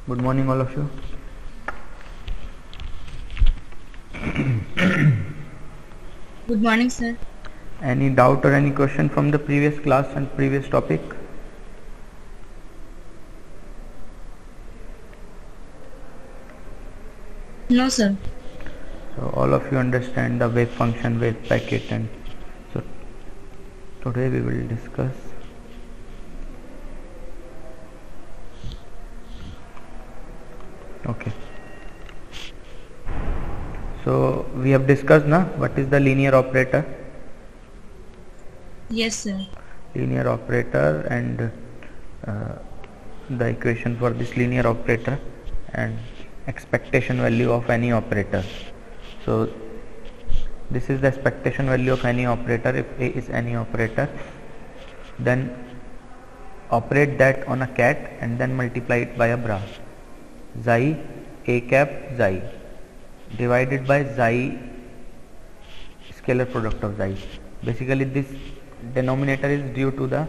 Good morning, all of you. Good morning, sir. Any doubt or any question from the previous class and previous topic? No, sir. So all of you understand the wave function, wave packet, and so today we will discuss okay. So we have discussed now what is the linear operator. Yes, sir. Linear operator and the equation for this linear operator and expectation value of any operator. So this is the expectation value of any operator. If A is any operator, then operate that on a cat and then multiply it by a bra. Xi A cap xi divided by xi scalar product of xi. Basically this denominator is due to the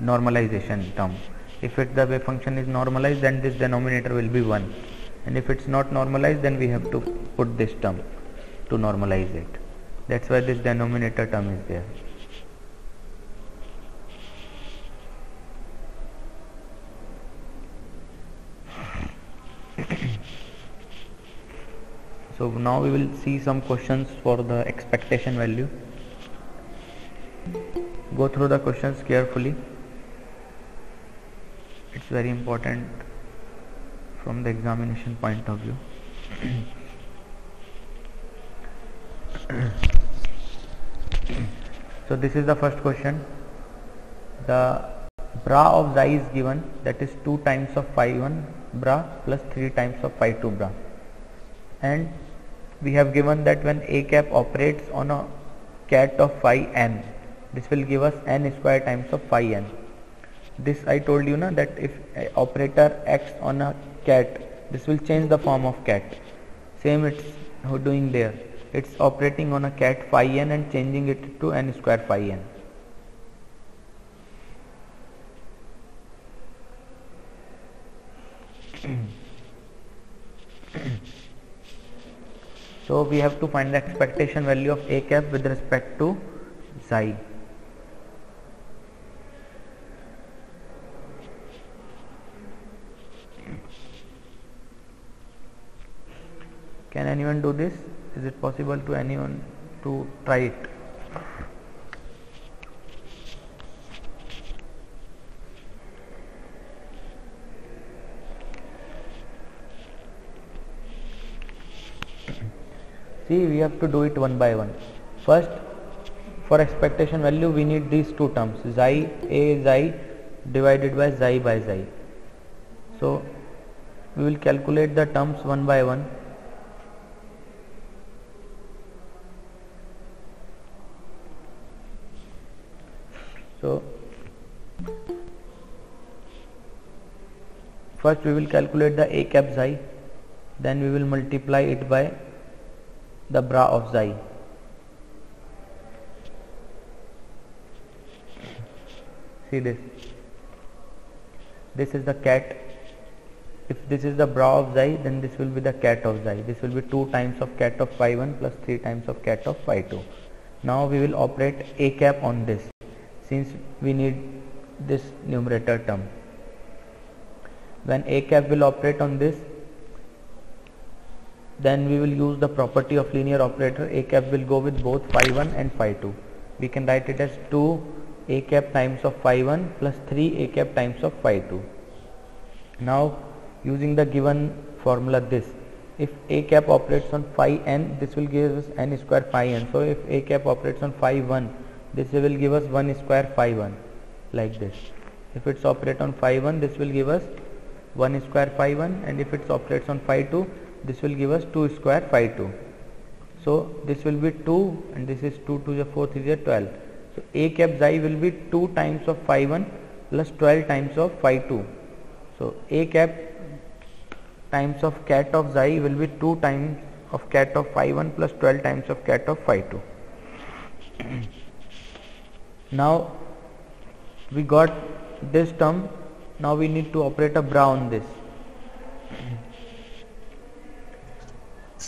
normalization term. If the wave function is normalized, then this denominator will be 1, and if it's not normalized, then we have to put this term to normalize it. That's why this denominator term is there. So now we will see some questions for the expectation value. Go through the questions carefully. It's very important from the examination point of view. So this is the first question. The bra of xi is given, that is 2 times of phi 1 bra plus 3 times of phi 2 bra, and we have given that when A cap operates on a cat of phi n, this will give us n square times of phi n. This I told you na, that if operator acts on a cat, this will change the form of cat. Same it's doing there. It's operating on a cat phi n and changing it to n square phi n. So we have to find the expectation value of A cap with respect to xi. Can anyone do this? Is it possible to anyone to try it? See, we have to do it one by one. First, for expectation value, we need these two terms, xi A xi divided by xi. So we will calculate the terms one by one. So first we will calculate the A cap xi, then we will multiply it by the bra of xi. See this. This is the cat. If this is the bra of xi, then this will be the cat of xi. This will be 2 times of cat of phi 1 plus 3 times of cat of phi 2. Now we will operate A cap on this, since we need this numerator term. When A cap will operate on this, then we will use the property of linear operator. A cap will go with both phi 1 and phi 2. We can write it as 2 A cap times of phi 1 plus 3 A cap times of phi 2. Now using the given formula, this, if A cap operates on phi n, this will give us n square phi n. So if A cap operates on phi 1, this will give us 1 square phi 1, like this. If it's operate on phi 1, this will give us 1 square phi 1, and if it operates on phi 2, this will give us 2 square phi 2. So this will be 2, and this is 2 to the 4 is 12. So A cap xi will be 2 times of phi 1 plus 12 times of phi 2. So A cap times of cat of xi will be 2 times of cat of phi 1 plus 12 times of cat of phi 2. Now we got this term. Now we need to operate a bra on this.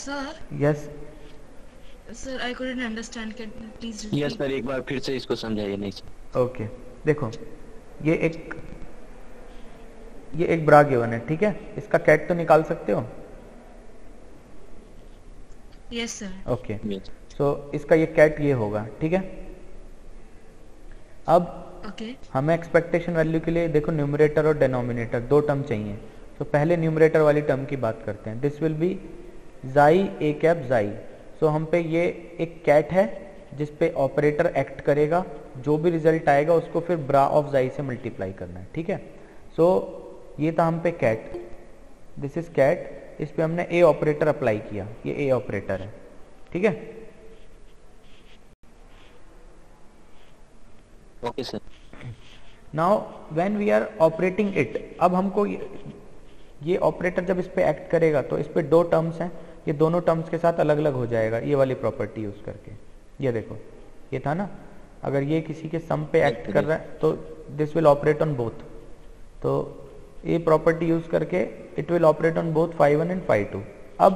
Sir, yes sir, I couldn't understand. Can you please repeat? Yes sir, एक बार फिर से इसको समझाइए। नहीं sir. Okay, देखो ये एक ब्रा given है, ठीक है, इसका कैट तो निकाल सकते हो। Yes, sir. ओके, सो इसका ये कैट ये होगा, ठीक है। अब Okay. हमें एक्सपेक्टेशन वैल्यू के लिए देखो न्यूमरेटर और डिनोमिनेटर दो टर्म चाहिए। तो पहले न्यूमरेटर वाली टर्म की बात करते हैं। दिस विल बी जाई ए कैप जाई। सो हम पे ये एक कैट है जिस पे ऑपरेटर एक्ट करेगा, जो भी रिजल्ट आएगा उसको फिर ब्रा ऑफ जाई से मल्टीप्लाई करना है, ठीक है। सो ये था हम पे कैट, दिस इज कैट, इस पे हमने ए ऑपरेटर अप्लाई किया, ये ए ऑपरेटर है, ठीक है। Okay sir. Now when we are operating it, अब हमको ये ऑपरेटर जब इस पे एक्ट करेगा तो इस पे दो टर्म्स हैं, ये दोनों टर्म्स के साथ अलग अलग हो जाएगा ये वाली प्रॉपर्टी यूज करके। ये देखो ये था ना, अगर ये किसी के सम पे एक्ट कर रहा है तो this will operate on both. तो ये प्रॉपर्टी यूज करके it will operate on both phi 1 and phi 2। अब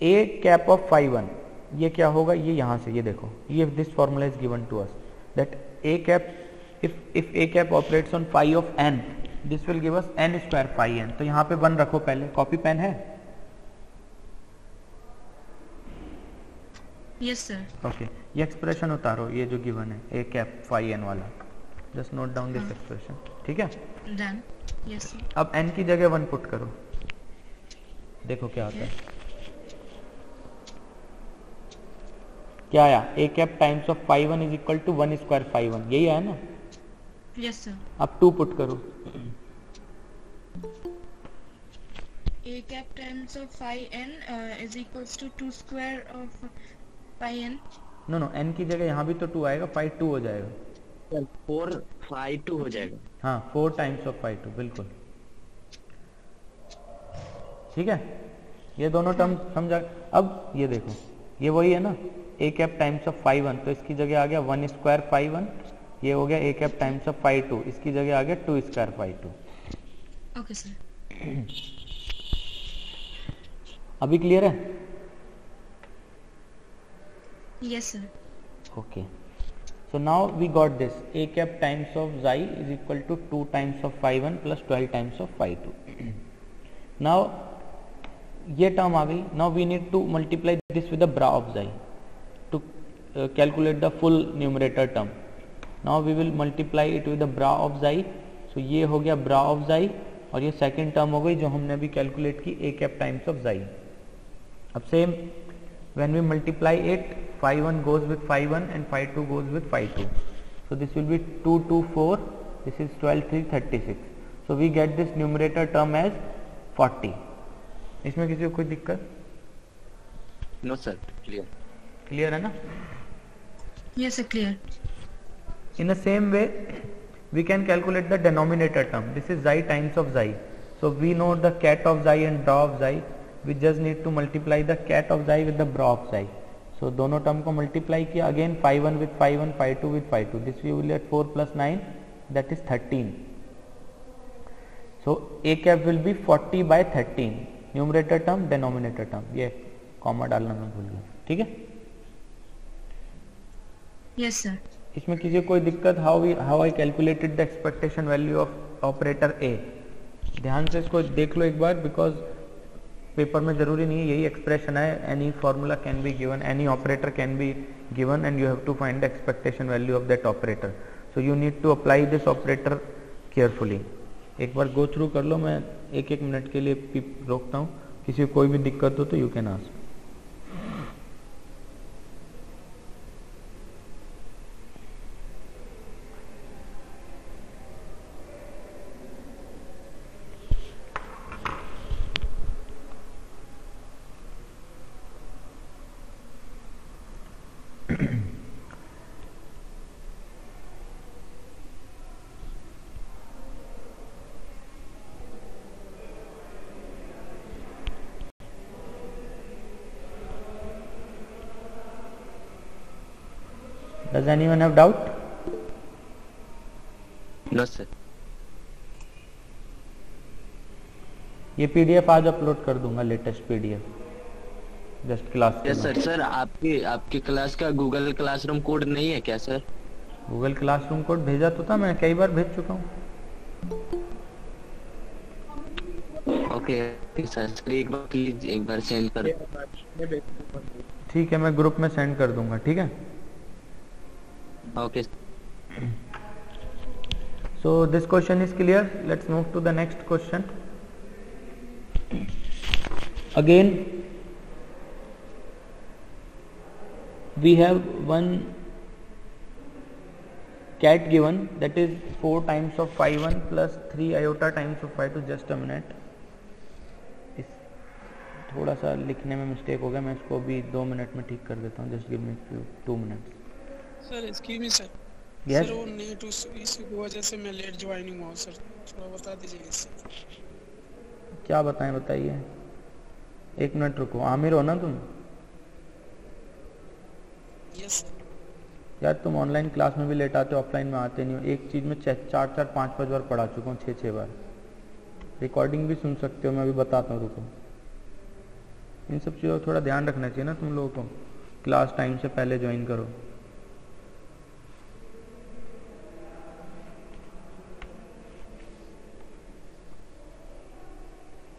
ए कैप ऑफ phi 1 ये क्या होगा, ये यहाँ से ये देखो, ये this formula is given to us that a cap if a cap operates on phi of n, this will give us n square phi n। तो यहाँ पे 1 रखो, पहले कॉपी पेन है। Yes, sir. ओके, ये एक्सप्रेशन उतारो, ये जो गिवन है a cap phi n वाला, just note down this expression, ठीक है। Done. Yes, sir. अब n की जगह 1 पुट करो, देखो क्या होता है। क्या आया, a cap times of phi 1 is equal to 1 square phi 1, यही आया ना। Yes, sir. अब 2 पुट करो, A cap times of phi n is equals to 2 square of phi n. No no, n की जगह यहाँ भी तो 2 आएगा, phi 2 हो जाएगा। सर 4 phi 2 हो जाएगा। हाँ, 4 टाइम्स ऑफ phi 2, बिल्कुल ठीक है। ये दोनों टर्म समझा। अब ये देखो, ये वही है ना, a cap times of phi 1, तो इसकी जगह आ गया 1 स्क्वायर phi 1, ये हो गया a cap times of phi 2, इसकी जगह आ गया 2 स्क्वायर phi 2। Okay, sir. अभी क्लियर है? Yes, sir. Okay, so now we got this a cap times of xi is equal to 2 times of phi 1 plus 12 times of phi 2। now ये term आ गई। now we need to multiply this with the bra of xi to calculate the full numerator term। now we will multiply it with the bra of xi। so ये हो गया bra of xi, और ये second term हो गई जो हमने अभी कैलकुलेट की a cap times of xi। अब same when we multiply it, phi 1 goes with phi 1 and phi 2 goes with phi 2। so this will be 2 2 4, this is 12 3 36। so we get this numerator term as 40। इसमें किसी को कोई दिक्कत? No sir, clear. Clear है ना? Yes, sir. Clear. in the same way we can calculate the denominator term, this is xi times of xi। so we know the cat of xi and bra of xi, we just need to multiply the cat of xi with the bra of xi। so दोनों term को multiply किया, again phi 1 with phi 1, phi 2 with phi 2, this we will get 4 plus 9, that is 13। so a cap will be 40 by 13, numerator term denominator term, ये comma डालना मैं भूल गया, ठीक है। Yes, sir. इसमें किसी को कोई दिक्कत? How I calculated the expectation value of operator A. ध्यान से इसको देख लो एक बार, बिकॉज पेपर में जरूरी नहीं है यही एक्सप्रेशन है, any formula can be given, any operator can be given and you have to find the expectation value of that operator. So you need to apply this operator carefully. एक बार go through कर लो, मैं एक एक minute के लिए रोकता हूँ, किसी को कोई भी दिक्कत हो तो you can ask. Does anyone have doubt? No sir. ये पीडीएफ आज अपलोड कर दूंगा, latest PDF. Just class yes sir. Sir आपकी आपकी क्लास का गूगल क्लासरूम कोड नहीं है क्या सर? गूगल क्लासरूम कोड भेजा तो था, मैं कई बार भेज चुका हूँ। ओके सर, सर एक बार प्लीज एक बार सेंड कर। ठीक है, मैं ग्रुप में सेंड कर दूंगा, ठीक है। Okay. So this question is clear. Let's move to the next question. Again we have one cat given, that is 4 times of phi 1 plus 3 iota times of phi 2. Just a minute, इस थोड़ा सा लिखने में mistake हो गया, मैं इसको भी 2 मिनट में ठीक कर देता हूँ। जस्ट गिव मी 2 minutes. Sir excuse me sir. Yes, sir वो नेट इशू की वजह से मैं लेट ज्वाइनिंग हुआ सर, थोड़ा बता दीजिएगा सर। क्या बताएं, बताइए। 1 मिनट रुको। आमिर हो ना तुम? यस यार तुम ऑनलाइन क्लास में भी लेट आते हो, ऑफलाइन में आते नहीं हो। एक चीज़ में 4-5 बार पढ़ा चुका हूँ, 6 बार। रिकॉर्डिंग भी सुन सकते हो, मैं अभी बताता हूँ, रुको। इन सब चीज़ों का थोड़ा ध्यान रखना चाहिए ना तुम लोगों को। क्लास टाइम से पहले ज्वाइन करो।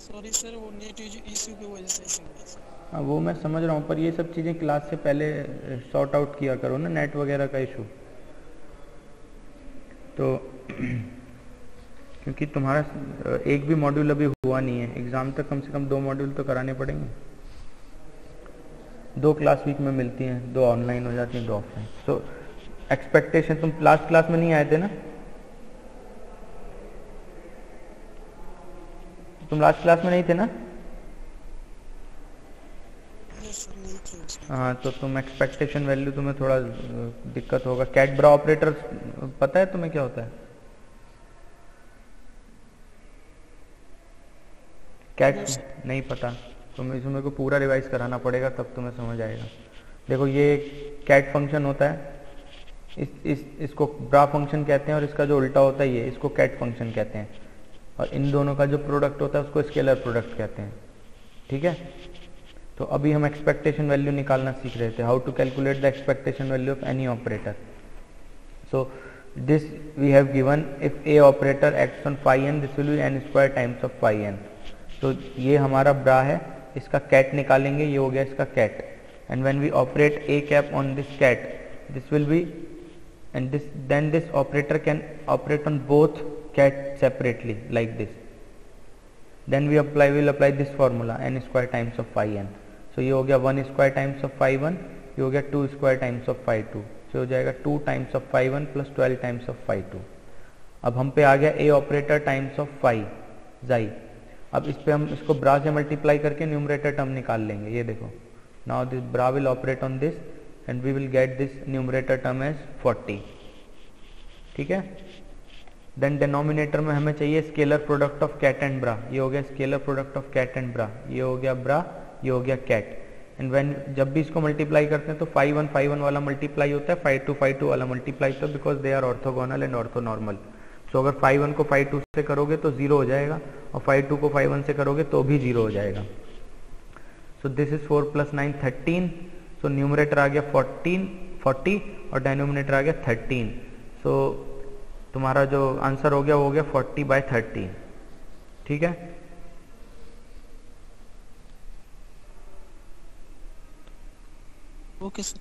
सॉरी सर, वो नेट इशू की वजह से ऐसा हुआ सर। हाँ वो मैं समझ रहा हूँ, पर ये सब चीज़ें क्लास से पहले सॉर्ट आउट किया करो ना, नेट वगैरह का इशू। तो क्योंकि तुम्हारा एक भी मॉड्यूल अभी हुआ नहीं है, एग्ज़ाम तक कम से कम 2 मॉड्यूल तो कराने पड़ेंगे। 2 क्लास वीक में मिलती हैं, 2 ऑनलाइन हो जाती हैं, 2 ऑफलाइन। तो एक्सपेक्टेशन, तुम लास्ट क्लास में नहीं आए थे ना? तुम लास्ट क्लास में नहीं थे ना? यस सर, नहीं थे उसमें। हाँ, तो तुम एक्सपेक्टेशन वैल्यू, तुम्हें थोड़ा दिक्कत होगा। कैट ब्रा ऑपरेटर पता है तुम्हें क्या होता है? कैट नहीं पता? तुम्हें इसमें को पूरा रिवाइज कराना पड़ेगा, तब तुम्हें समझ आएगा। देखो ये कैट फंक्शन होता है, इसको ब्रा फंक्शन कहते हैं, और इसका जो उल्टा होता है ये, इसको कैट फंक्शन कहते हैं। और इन दोनों का जो प्रोडक्ट होता है उसको स्केलर प्रोडक्ट कहते हैं, ठीक है। तो अभी हम एक्सपेक्टेशन वैल्यू निकालना सीख रहे थे, how to calculate the expectation value of any operator. So this we have given, if a operator acts on phi n, this will be n square times of phi n. तो ये हमारा ब्रा है, इसका cat निकालेंगे, ये हो गया इसका ket. And when we operate a cap on this ket, this will be, and then this operator can operate on both cat separately like this. Then we will apply this formula, n square times of phi n. So ये हो गया 1 square times of phi 1, ये हो गया 2 square times of phi 2, so हो जाएगा 2 times of phi 1 plus 12 times of phi 2. अब हम पे आ गया a operator times of phi xi। अब इस पे हम इसको ब्रा से मल्टीप्लाई करके न्यूमरेटर टर्म निकाल लेंगे। ये देखो, now this bra will operate on this and we will get this numerator term as 40, ठीक है। देन डिनोमिनेटर में हमें चाहिए scalar product of ket and bra. ये हो गया scalar product of ket and bra, ये हो गया ब्रा, ये हो गया कैट। एंड व्हेन जब भी इसको मल्टीप्लाई करते हैं तो फाई 1 वाला मल्टीप्लाई होता है, फाई 2 वाला मल्टीप्लाई होता है, because they are orthogonal and orthonormal. So अगर फाई 1 को फाई 2 से करोगे तो 0 हो जाएगा, और फाई 2 को फाई 1 से करोगे तो भी 0 हो जाएगा। So this is 4 + 9 13। So numerator आ गया 40 और डिनोमिनेटर आ गया 13। सो तुम्हारा जो आंसर हो गया वो हो गया 40/13, ठीक है। Okay sir.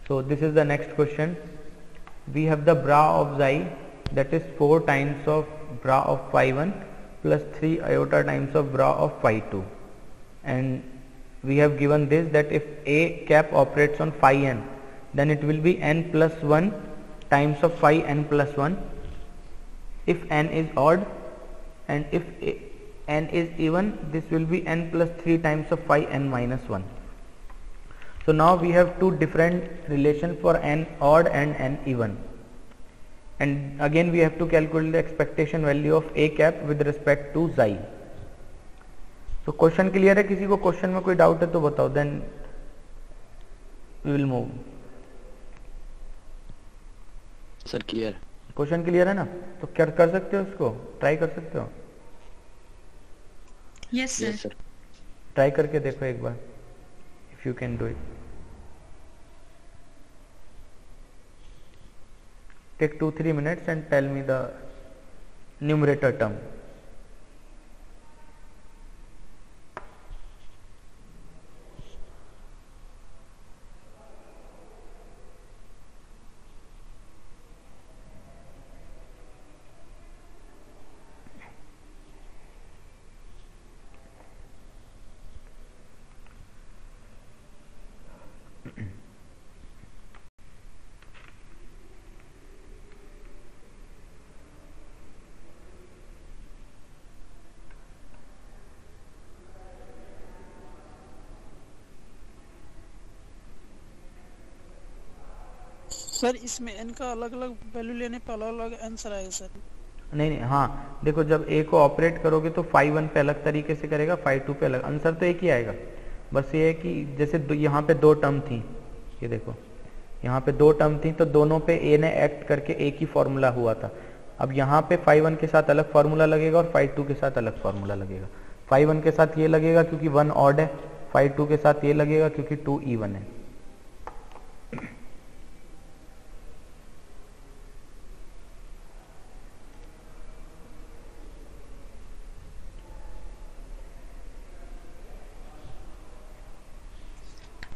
So this is the next question. We have the bra of xi, that is 4 times of bra of phi 1 plus 3 iota times of bra of phi 2, and we have given this, that if a cap operates on phi n, then it will be n plus 1 times of phi n plus 1 if n is odd, and if n is even, this will be n plus 3 times of phi n minus 1. So now we have two different relations for n odd and n even, and again we have to calculate the expectation value of a cap with respect to xi. So question clear है? किसी को question में कोई doubt है तो बताओ, then we will move. Sir clear. Question clear है ना? तो क्या कर सकते हो, उसको ट्राई कर सकते हो। Yes, sir. Yes sir. Try करके देखो एक बार, if you can do it. Take 2-3 minutes and tell me the numerator term. Sir इसमें n का अलग अलग वैल्यू लेने पे अलग अलग आंसर आएगा सर। नहीं नहीं, हाँ देखो, जब a को ऑपरेट करोगे तो phi 1 पे अलग तरीके से करेगा, phi 2 पे अलग, आंसर तो एक ही आएगा। बस ये है कि जैसे यहाँ पे 2 टर्म थी, ये देखो यहाँ पे 2 टर्म थी, तो दोनों पे a ने एक्ट करके एक ही फॉर्मूला हुआ था। अब यहाँ पे phi 1 के साथ अलग फॉर्मूला लगेगा और phi 2 के साथ अलग फॉर्मूला लगेगा। phi 1 के साथ ये लगेगा क्योंकि 1 ऑड है, phi 2 के साथ ये लगेगा क्योंकि 2 इवन है।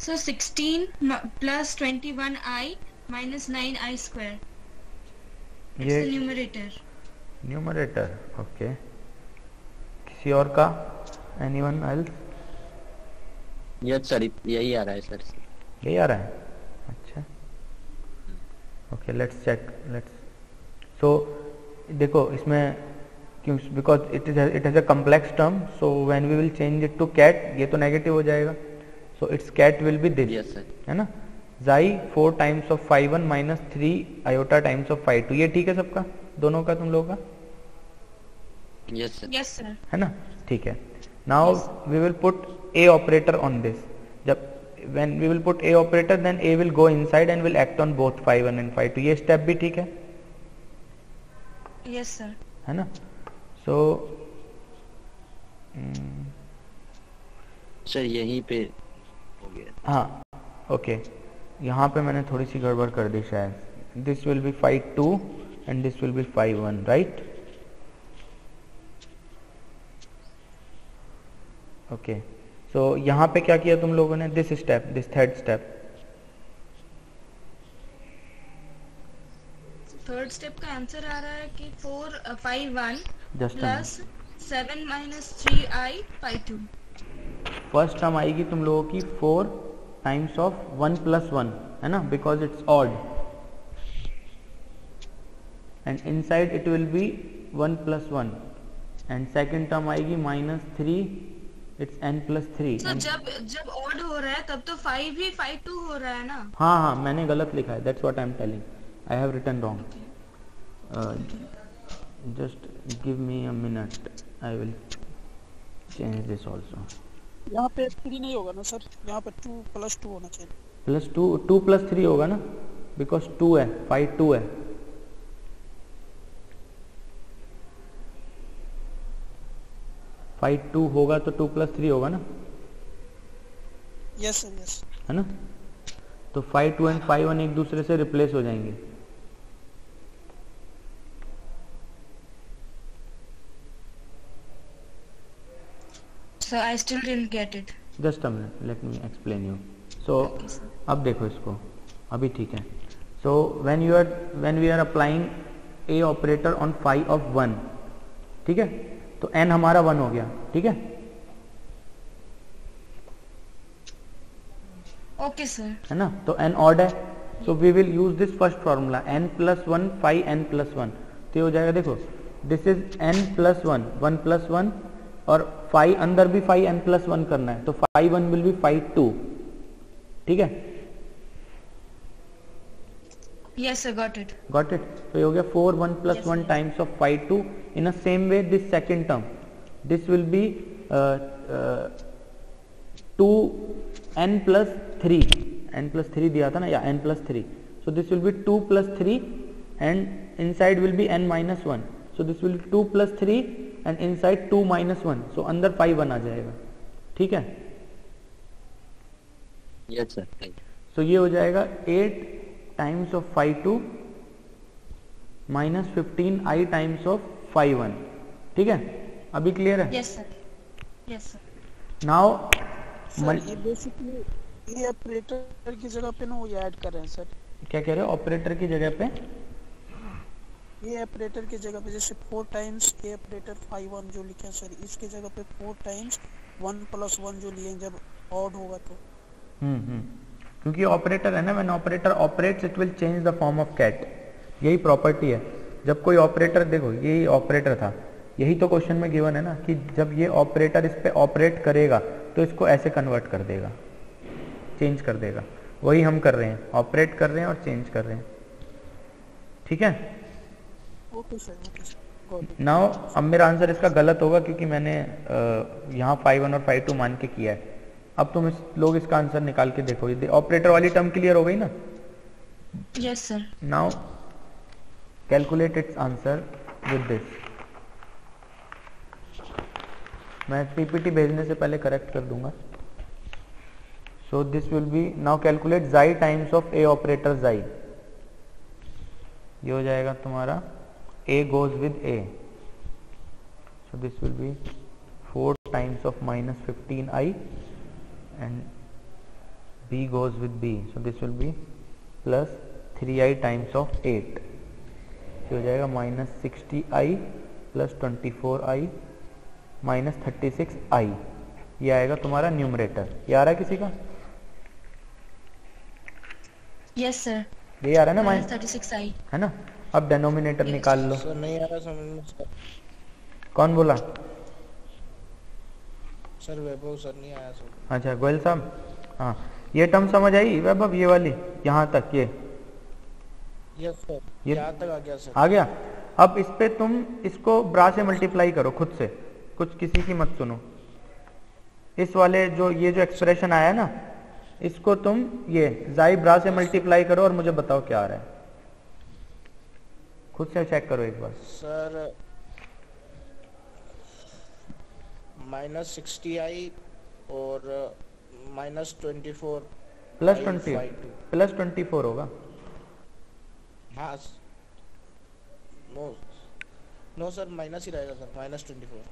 So 16 plus 21i minus 9i square. It's ये the numerator. Numerator, okay. किसी और का, एनीवन एल्स? यस सर, यही आ रहा है सर। यही आ रहा है, अच्छा ओके। लेट्स चेक, सो देखो इसमें क्यों, because it has a complex term, so when we will change it to ket, ये तो नेगेटिव हो जाएगा, so it's ket will be this, yes sir. है ना, xi 4 times of phi 1 minus 3 iota times of phi 2। ये ठीक है सबका, दोनों का, तुम लोगों का? Yes sir. Yes, sir. है ना, ठीक है। Now we will put a operator on this. जब when we will put a operator, then a will go inside and will act on both phi 1 and phi 2। ये step भी ठीक है, Yes, sir. है ना। सो सर यहीं पे हो गया। हाँ ओके, यहाँ पे मैंने थोड़ी सी गड़बड़ कर दी शायद। This will be phi 2 and this will be phi 1, right? Okay, so यहाँ पे क्या किया तुम लोगों ने, this step, this third step. Third step का आंसर आ रहा है कि 4 phi 1 Just a plus 7 minus 3i phi 2. First term आएगी तुम लोगों की 4 टाइम्स ऑफ 1 प्लस 1, है ना, because it's odd, and inside it will be 1 plus 1, and second term आएगी माइनस 3, इट्स n प्लस 3। तो जब ऑड हो रहा है तब तो 5 भी phi 2 हो रहा है ना? हाँ हाँ, मैंने गलत लिखा है, that's what I am telling, I have written wrong. Just give me a minute, I will change this also. यहाँ पे 3 नहीं होगा ना सर, यहाँ पे 2 + 2 होना चाहिए। प्लस 2 प्लस 3 होगा ना, बिकॉज 2 है, phi 2 है। phi 2 होगा तो 2 प्लस 3 होगा ना, यस सर, यस। है ना। तो phi 2 एंड phi 1 एक दूसरे से रिप्लेस हो जाएंगे। So I still didn't get it. Just a minute, let me explain you. So अब देखो इसको, अभी ठीक है। So when we are applying a operator on phi of 1, ठीक है, तो n हमारा 1 हो गया, ठीक है, Okay, sir. है ना, तो n ऑड है, so we will use this first formula n plus 1 phi n plus 1। तो ये हो जाएगा, देखो this is n plus 1, 1 plus 1, और phi अंदर भी phi n प्लस 1 करना है, तो phi 1 विल बी phi 2, ठीक है। Yes, sir, got it. Got it? तो ये हो गया 4 1 plus Yes, 1 yes. times of phi 2. In a same way, this second term, this will be 2 n plus 3. n plus 3 दिया था ना, या n plus 3. So this will be 2 plus 3, and inside will be n minus 1. So this will be 2 plus 3 and inside 2 - 1, सो अंदर 5 1 आ जाएगा, ठीक है। Yes sir. सो ये हो जाएगा 8 times of 5 2 minus 15i times of 5 1, ठीक है। अभी क्लियर है? Yes sir, yes sir. Now sir ये बेसिकली ये ऑपरेटर की जगह पे ना वो ऐड कर रहे हैं सर। क्या कह रहे हो? ऑपरेटर की जगह पे ये ऑपरेटर की जगह पे जैसे 4 टाइम्स ए ऑपरेटर 5 1 जो लिखे हैं सर, इसकी जगह पे 4 टाइम्स 1 + 1 जो लिए जब ऑड होगा तो। क्योंकि ऑपरेटर है ना, when operator operates it will change the form of ket, यही प्रॉपर्टी है। जब कोई ऑपरेटर, देखो यही ऑपरेटर था, यही तो क्वेश्चन में गिवन है ना कि जब ये ऑपरेटर इस पे ऑपरेट करेगा तो इसको ऐसे कन्वर्ट कर देगा, चेंज कर देगा। वही हम कर रहे हैं, ऑपरेट कर रहे हैं और चेंज कर रहे हैं, ठीक है। Okay sir. नाउ अब मेरा आंसर इसका गलत होगा क्योंकि मैंने यहाँ 5 1 और 5 2 मान के किया है। अब तुम लोग इसका आंसर निकाल के देखो, ये ऑपरेटर वाली टर्म क्लियर हो गई ना? Yes sir. Now calculate its answer with this. मैं पीपीटी भेजने से पहले करेक्ट कर दूंगा। So this will B, now calculate जाई टाइम्स ऑफ ए ऑपरेटर जाई। ये हो जाएगा तुम्हारा a goes with a, so this will be 4 times of minus 15i and b goes with b, so this will be plus 3i times of 8, ये हो जाएगा minus 60i plus 24i minus 36i, ये आएगा तुम्हारा numerator. ये आ रहा है किसी का? Yes sir. ये आ रहा है ना माइनस माइनस 36i है ना? अब डेनोमिनेटर निकाल लो। सर नहीं आ रहा समझ में सर। कौन बोला? सर वैभव सर नहीं आया सर। अच्छा गोयल साहब, हाँ ये टर्म समझ आई वैभव, ये वाली यहाँ तक, ये यस सर, ये यहाँ तक आ गया सर। आ गया। अब इस पे तुम इसको ब्रा से मल्टीप्लाई करो खुद से, कुछ किसी की मत सुनो। इस वाले जो ये जो एक्सप्रेशन आया ना, इसको तुम ये जाई ब्रा से मल्टीप्लाई करो और मुझे बताओ क्या आ रहा है, खुद से चेक करो एक बार। सर -60i और -24 प्लस 24 होगा। हाँ नो सर, माइनस ही रहेगा सर, -24।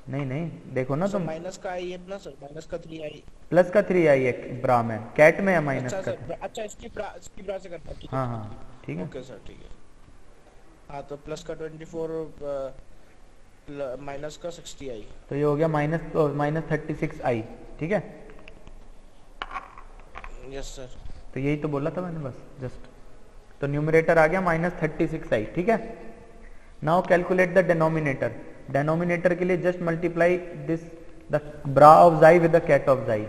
नहीं नहीं देखो ना तुम, माइनस का आई है ना सर, माइनस का 3i, प्लस का 3i है ब्रा में, कैट में है माइनस अच्छा का। सर, अच्छा इसकी ब्रा से करता हूं। हाँ हाँ ठीक है। ओके सर ठीक है। हाँ तो प्लस का 24 माइनस का 60i, तो ये हो गया माइनस 36i, ठीक है। Yes sir. तो यही तो बोला था मैंने बस जस्ट। तो न्यूमरेटर आ गया -36i, ठीक है। Now calculate the denominator. Denominator के लिए just multiply this the bra of जाई विद द कैट ऑफ जाई।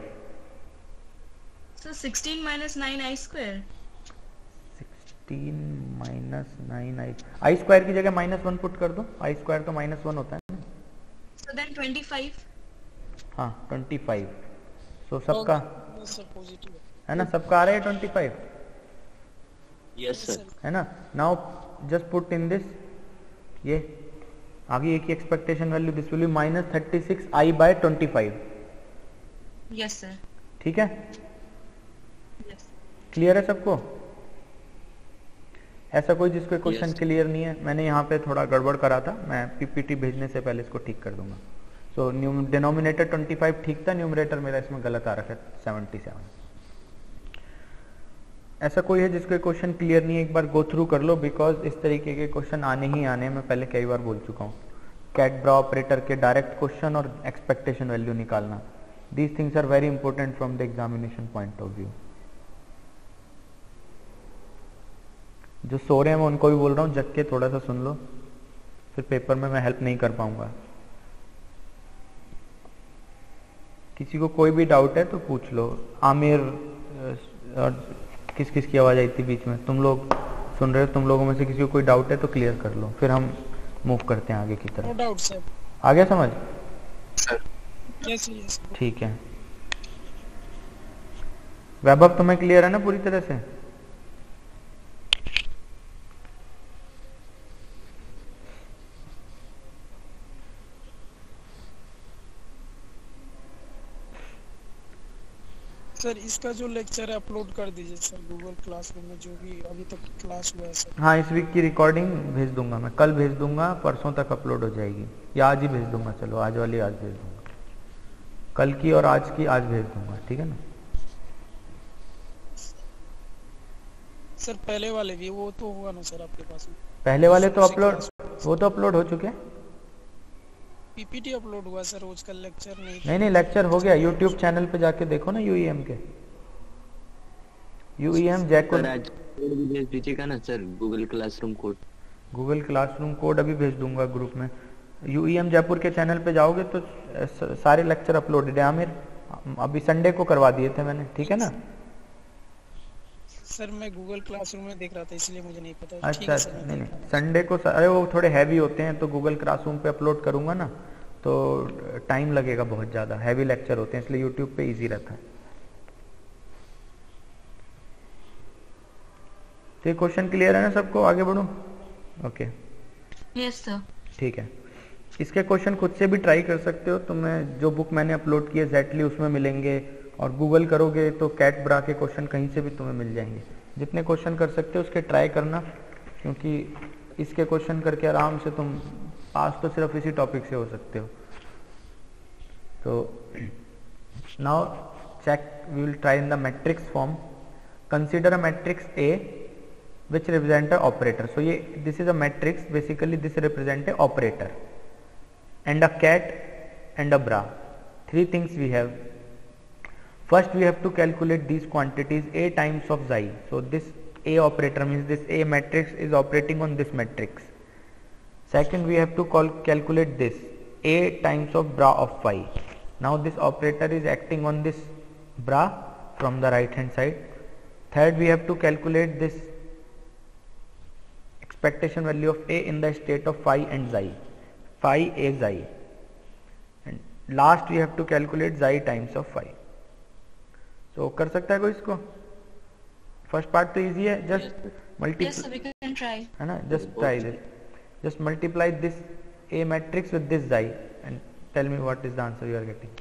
Sir 16 - 9i square। 16 - 9i, आई स्क्वायर की जगह -1 पुट कर दो, आई स्क्वायर तो -1 होता है ना। So then 25। हाँ 25। सो सबका सर पॉजिटिव है ना, सबका आ रहा है 25 यस सर। है ना। Now just put in this, ये आगे एक ही expectation value, this will be -36i/25, yes sir. ठीक है। यस। क्लियर है सबको? ऐसा कोई जिसको क्वेश्चन Yes. क्लियर नहीं है? मैंने यहाँ पे थोड़ा गड़बड़ करा था, मैं पीपीटी भेजने से पहले इसको ठीक कर दूंगा। सो डिनोमिनेटर 25 ठीक था, न्यूमरेटर मेरा इसमें गलत आ रखा है 77। ऐसा कोई है जिसको क्वेश्चन क्लियर नहीं है? एक बार गो थ्रू कर लो, बिकॉज इस तरीके के क्वेश्चन आने ही आने, मैं पहले कई बार बोल चुका हूँ। कैट ब्रा ऑपरेटर के डायरेक्ट क्वेश्चन और एक्सपेक्टेशन वैल्यू निकालना, these things are very important from the examination point of view. जो सो रहे हैं मैं उनको भी बोल रहा हूँ, जग के थोड़ा सा सुन लो, फिर पेपर में मैं हेल्प नहीं कर पाऊंगा। किसी को कोई भी डाउट है तो पूछ लो। आमिर और किस किस की आवाज़ आई थी बीच में? तुम लोग सुन रहे हो, तुम लोगों में से किसी को कोई डाउट है तो क्लियर कर लो, फिर हम मूव करते हैं आगे की तरफ। No doubt sir. आ गया समझ? Yes yes. ठीक है। वैभव तुम्हें क्लियर है ना पूरी तरह से? सर इसका जो लेक्चर है अपलोड कर दीजिए सर गूगल क्लासरूम में, जो भी अभी तक क्लास हुआ है सर। हाँ, इस वीक की रिकॉर्डिंग भेज दूंगा मैं, कल भेज दूंगा, परसों तक अपलोड हो जाएगी, या आज ही भेज दूंगा। चलो आज वाली आज भेज दूंगा, कल की और आज की आज भेज दूंगा, ठीक है ना। सर पहले वाले भी वो तो हुआ ना सर आपके पास में? पहले वाले तो उसी अपलोड, क्लास वो तो अपलोड हो चुके हैं। पीपीटी अपलोड हुआ सर, उसका लेक्चर नहीं था। नहीं नहीं, लेक्चर हो गया, यूट्यूब चैनल पे जाके देखो ना, यूईएम के, यूईएम जयपुर। सर आज कोड भी भेज दीजिएगा ना sir, Google classroom code. Google classroom code अभी भेज दूंगा ग्रुप में। यूईएम जयपुर के चैनल पे जाओगे तो सारे लेक्चर अपलोडेड है आमिर, अभी संडे को करवा दिए थे मैंने, ठीक है ना। सर मैं गूगल क्लासरूम में देख रहा था इसलिए मुझे नहीं पता। ठीक अच्छा है सर, अच्छा, मैं नहीं देख नहीं, संडे को अरे वो थोड़े हैवी होते हैं तो गूगल क्लासरूम पे अपलोड करूंगा ना, तो टाइम लगेगा बहुत ज़्यादा, हैवी लेक्चर होते हैं, इसलिए यूट्यूब पे इजी रहता है। तो ये क्वेश्चन क्लियर है ना सबको, आगे बढ़ूं? Okay yes sir. ठीक है। इसके क्वेश्चन खुद से भी ट्राई कर सकते हो, तो मैं जो बुक मैंने अपलोड की है जेटली उसमें मिलेंगे, और गूगल करोगे तो कैट ब्रा के क्वेश्चन कहीं से भी तुम्हें मिल जाएंगे। जितने क्वेश्चन कर सकते हो उसके ट्राई करना, क्योंकि इसके क्वेश्चन करके आराम से तुम पास तो सिर्फ इसी टॉपिक से हो सकते हो। तो now check, we will try in the matrix form. Consider a matrix A which represent a operator. So this is a matrix, basically this represent a operator and a cat and a bra. Three things we have. First we have to calculate these quantities A times of xi. So this A operator means this A matrix is operating on this matrix. Second we have to calculate this A times of bra of phi. Now this operator is acting on this bra from the right hand side. Third we have to calculate this expectation value of A in the state of phi and xi, phi A xi, and last we have to calculate xi times of phi. So कर सकता है कोई इसको? First part तो easy है, just Yes sir, we can try. है ना, just try this, just multiply this A matrix with this xi and tell me what is the answer you are getting.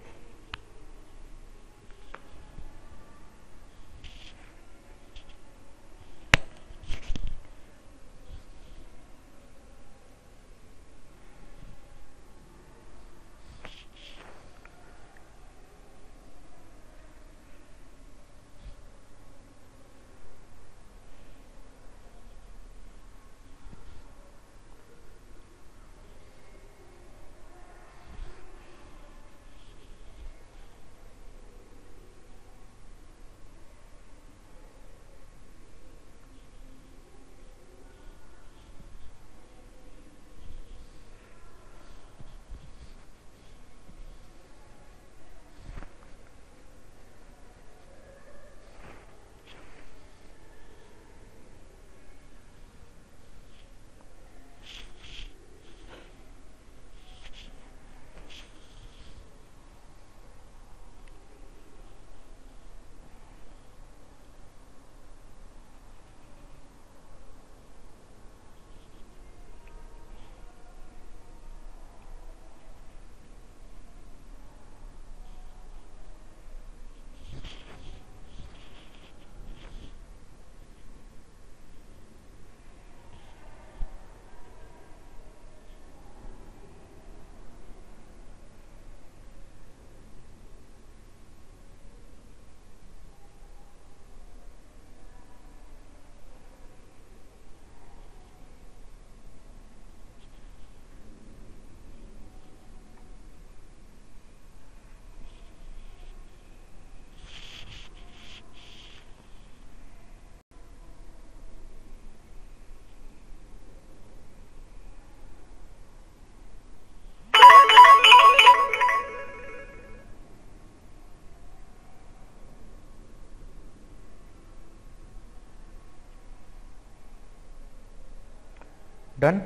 Done?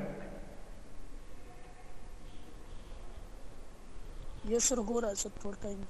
ये sir हो रहा है sir, थोड़ा time.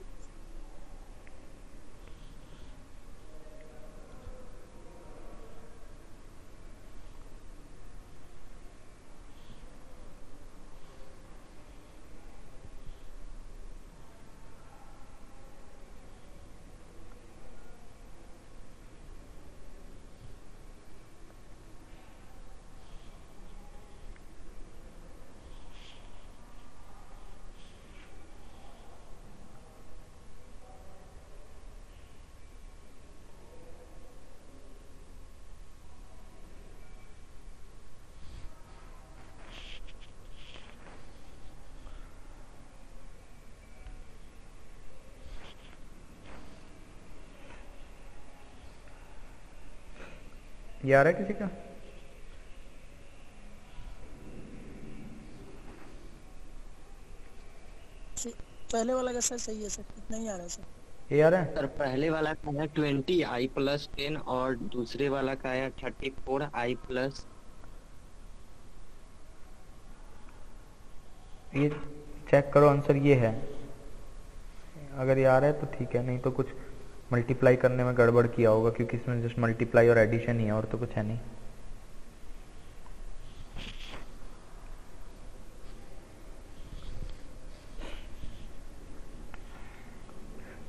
ये आ रहा है किसी का? पहले वाला का सर सही है सर, इतना ही आ रहा है सर। ये आ रहा है? सर पहले वाला का है 20 आई प्लस 10 और दूसरे वाला का है 34 आई प्लस। ये चेक करो आंसर ये है। अगर ये आ रहा है तो ठीक है, नहीं तो कुछ मल्टीप्लाई करने में गड़बड़ किया होगा, क्योंकि इसमें जस्ट मल्टीप्लाई और एडिशन ही है और तो कुछ है नहीं।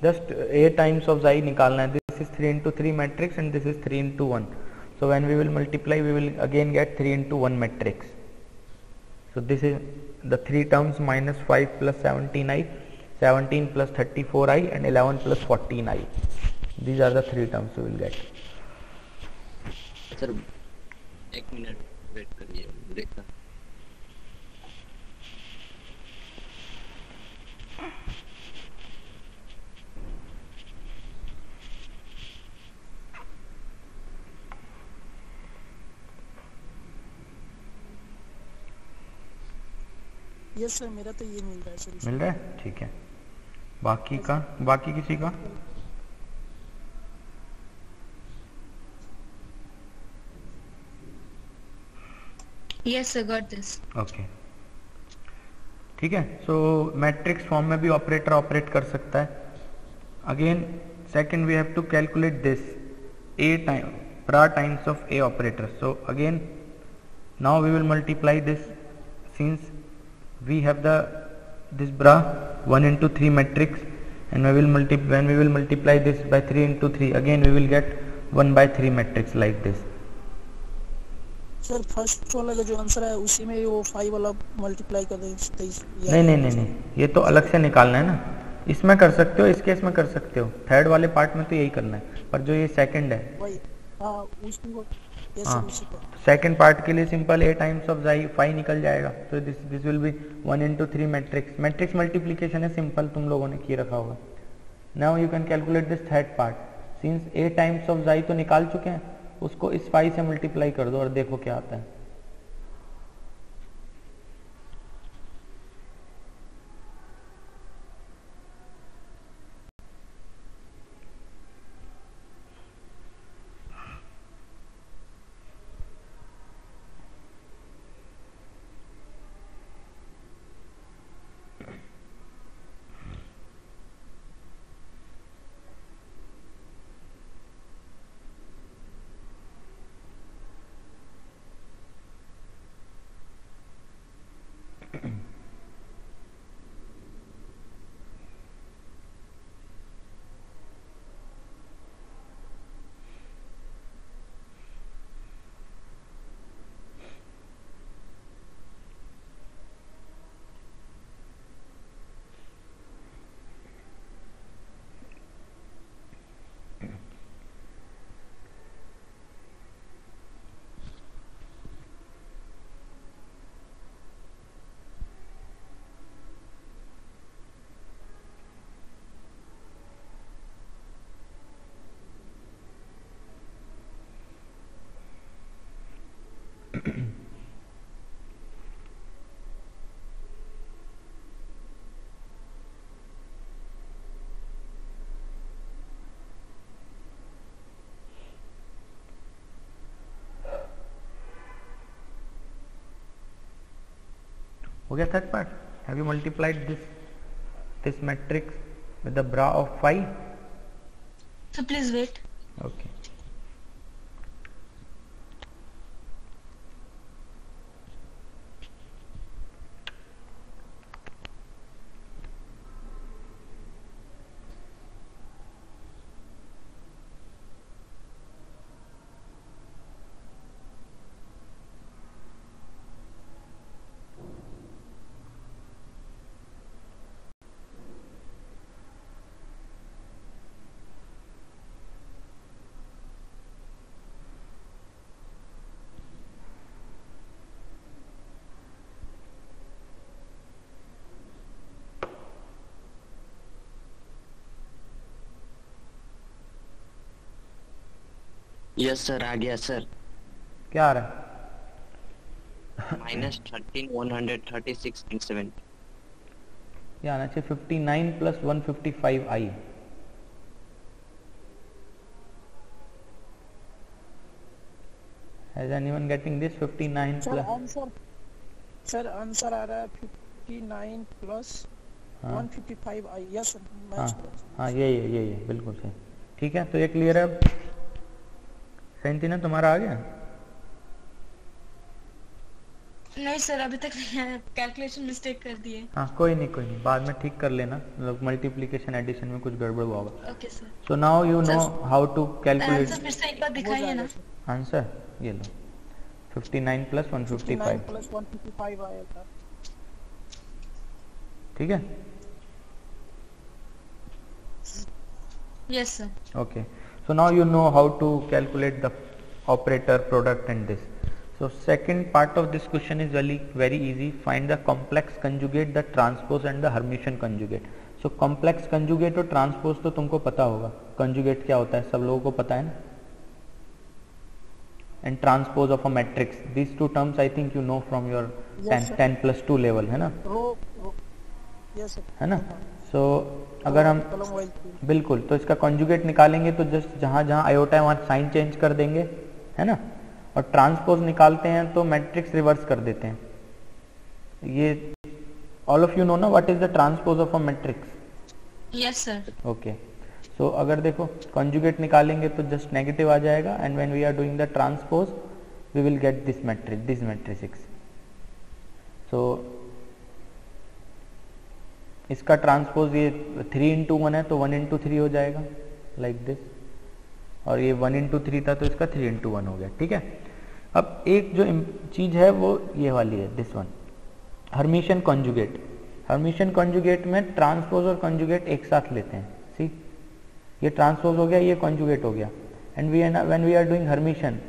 Just a times of xi निकालना है। This is 3 into 3 matrix and this is 3 into 1. So when we will multiply, we will again get 3 into 1 matrix. So this is the 3 terms minus 5 plus 17i, 17 plus 34i and 11 plus 14i. These are the 3 terms we will get. Sir एक minute wait करिए, देखता। Yes sir, मेरा तो ये मिल रहा है sir इसमें। मिल रहा है? ठीक है। बाकी किसी का? Yes, sir, got this. Okay ठीक है। सो मैट्रिक्स फॉर्म में भी ऑपरेटर ऑपरेट कर सकता है। Again second we have to calculate this a time bra times of a operator. So again now we will multiply this, since we have this bra 1 into 3 matrix, and when we will multiply this by 3 into 3, again we will get 1 by 3 matrix like this. Sir first वाला का जो answer है उसी में वो 5 वाला multiply कर दें। नहीं, ये तो अलग से निकालना है ना। इसमें कर सकते हो, इस केस में कर सकते हो, थर्ड वाले पार्ट में तो यही करना है, पर जो ये सेकंड है, वही हाँ उसको हाँ, सेकंड पार्ट के लिए simple a times of xi 5 निकल जाएगा। तो this will B 1 into 3 matrix multiplication है, सिंपल तुम लोगों ने किए रखा होगा। Now you can calculate this third part. Since a times of xi तो निकाल चुके हैं, उसको इस 5 से मल्टीप्लाई कर दो और देखो क्या आता है। हो गया third part. Have you multiplied this matrix with the bra of 5? So please wait. Okay. Yes sir, आ गया सर। क्या आ रहा है? -13,136.7। ये आना चाहिए 59 plus 155i। Is anyone getting this? 59 sir plus answer आ रहा है 59 प्लस हाँ 155 आई। यस सर, हाँ मैच हाँ ये बिल्कुल सही। ठीक है, तो ये क्लियर है अब? सेंटिना तुम्हारा आ गया? नहीं सर, अभी तक नहीं आया, कैलकुलेशन मिस्टेक कर दिए। हाँ कोई नहीं, बाद में ठीक कर लेना, मतलब मल्टीप्लिकेशन एडिशन में कुछ गड़बड़ हुआ होगा। Okay sir. So now you know how to answer calculate फिर से एक बार दिखाइए ना। आंसर। ये लो 59 प्लस 155। प्लस 155 आया था। ठीक है, yes sir. okay, so now you know how to calculate the operator, product and this. So second part of this question is very easy. Find the complex conjugate, the transpose and the Hermitian conjugate. So complex conjugate और transpose तो तुमको पता होगा, conjugate क्या होता है सब लोगों को पता है ना, and transpose of a matrix, these two terms I think you know from your Yes, 10+2 level, है ना? यस सर, है ना? So अगर हम बिल्कुल, तो इसका कॉन्जुगेट निकालेंगे तो जस्ट जहाँ जहाँ आयोटा है वहाँ साइन चेंज कर देंगे, है ना? और ट्रांसपोज निकालते हैं तो मैट्रिक्स रिवर्स कर देते हैं। ये ऑल ऑफ यू नो ना what is the transpose of a matrix? Yes sir. Okay, so अगर देखो कॉन्जुगेट निकालेंगे तो जस्ट नेगेटिव आ जाएगा, and when we are doing the transpose we will get this matrix. So इसका transpose ये 3 into 1 है तो 1 into 3 हो जाएगा लाइक दिस, और ये 1 into 3 था तो इसका 3 into 1 हो गया। ठीक है, अब एक जो चीज है वो ये वाली है, this one, Hermitian conjugate. Hermitian conjugate में ट्रांसपोज और कॉन्जुगेट एक साथ लेते हैं। सी, ये ट्रांसपोज हो गया, ये कॉन्जुगेट हो गया, and when we are doing Hermitian,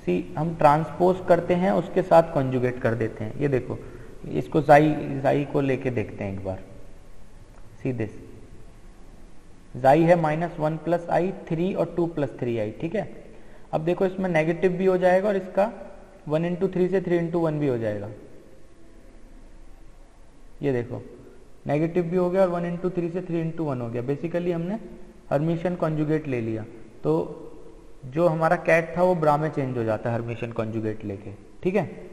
see हम ट्रांसपोज करते हैं उसके साथ कॉन्जुगेट कर देते हैं। ये देखो, इसको जाई को लेके देखते हैं एक बार। सी दिस, जाई है -1 + i 3 और 2 + 3i। ठीक है, अब देखो इसमें नेगेटिव भी हो जाएगा और इसका 1 into 3 से 3 into 1 भी हो जाएगा। ये देखो नेगेटिव भी हो गया और 1 into 3 से 3 into 1 हो गया। बेसिकली हमने हर्मिशियन कॉन्जुगेट ले लिया, तो जो हमारा कैट था वो ब्रा में चेंज हो जाता है हर्मिशियन कॉन्जुगेट लेके। ठीक है,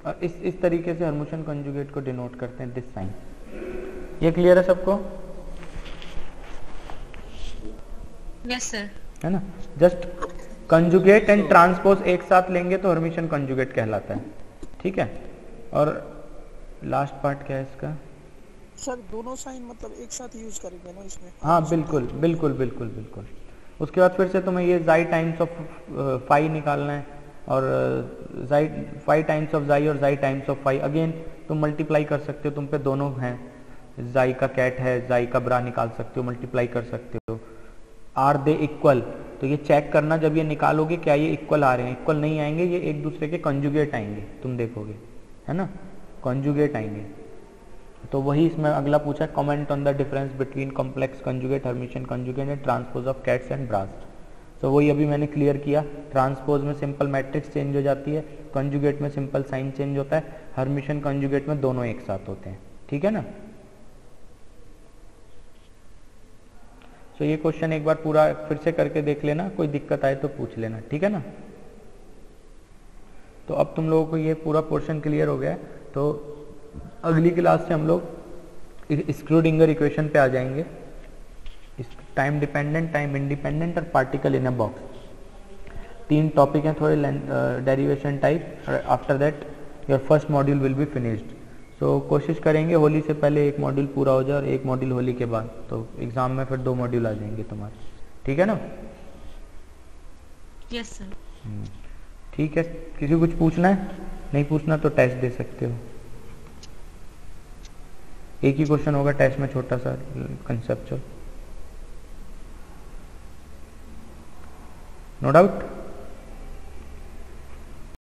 और इस तरीके से हर्मिशियन कॉन्जुगेट को डिनोट करते हैं, दिस साइन। ये क्लियर है सबको? Yes sir. है ना? जस्ट कॉन्जुगेट एंड ट्रांसपोज एक साथ लेंगे तो हर्मिशियन कॉन्जुगेट कहलाता है। ठीक है, और लास्ट पार्ट क्या है इसका? सर दोनों साइन मतलब एक साथ यूज करेंगे ना इसमें? हाँ बिल्कुल। उसके बाद फिर से तुम्हें ये जाई टाइम्स ऑफ फाई निकालना है, और जाई फाई टाइम्स ऑफ जाई और जाई टाइम्स ऑफ फाई, अगेन तुम मल्टीप्लाई कर सकते हो, तुम पे दोनों हैं, जाई का कैट है, जाई का ब्रा निकाल सकते हो, मल्टीप्लाई कर सकते हो। आर दे इक्वल, तो ये चेक करना जब ये निकालोगे क्या ये इक्वल आ रहे हैं। इक्वल नहीं आएंगे, ये एक दूसरे के कॉन्जुगेट आएंगे, तुम देखोगे, है ना? कॉन्जुगेट आएंगे। तो वही इसमें अगला पूछा, comment on the difference between complex conjugate, Hermitian conjugate and transpose of kets and bras. तो वही अभी मैंने क्लियर किया, ट्रांसपोज में सिंपल मैट्रिक्स चेंज हो जाती है, कॉन्जुगेट में सिंपल साइन चेंज होता है, हर्मिशियन कॉन्जुगेट में दोनों एक साथ होते हैं। ठीक है ना? तो ये क्वेश्चन एक बार पूरा फिर से करके देख लेना, कोई दिक्कत आए तो पूछ लेना। ठीक है ना? तो अब तुम लोगों को ये पूरा पोर्शन क्लियर हो गया है, तो अगली क्लास से हम लोग स्क्रूडिंगर इक्वेशन पे आ जाएंगे, टाइम डिपेंडेंट, टाइम इंडिपेंडेंट और particle in a box. 3 topic हैं, थोड़े derivation type. After that your first module will be finished. So कोशिश करेंगे होली से पहले एक मॉड्यूल पूरा हो जाए और एक मॉड्यूल होली के बाद, तो एग्जाम में फिर 2 मॉड्यूल आ जाएंगे तुम्हारे। ठीक है ना? Yes sir. ठीक है, किसी को कुछ पूछना है? नहीं पूछना तो टेस्ट दे सकते हो, एक ही क्वेश्चन होगा टेस्ट में, छोटा सा कंसेप्चुअल। No doubt.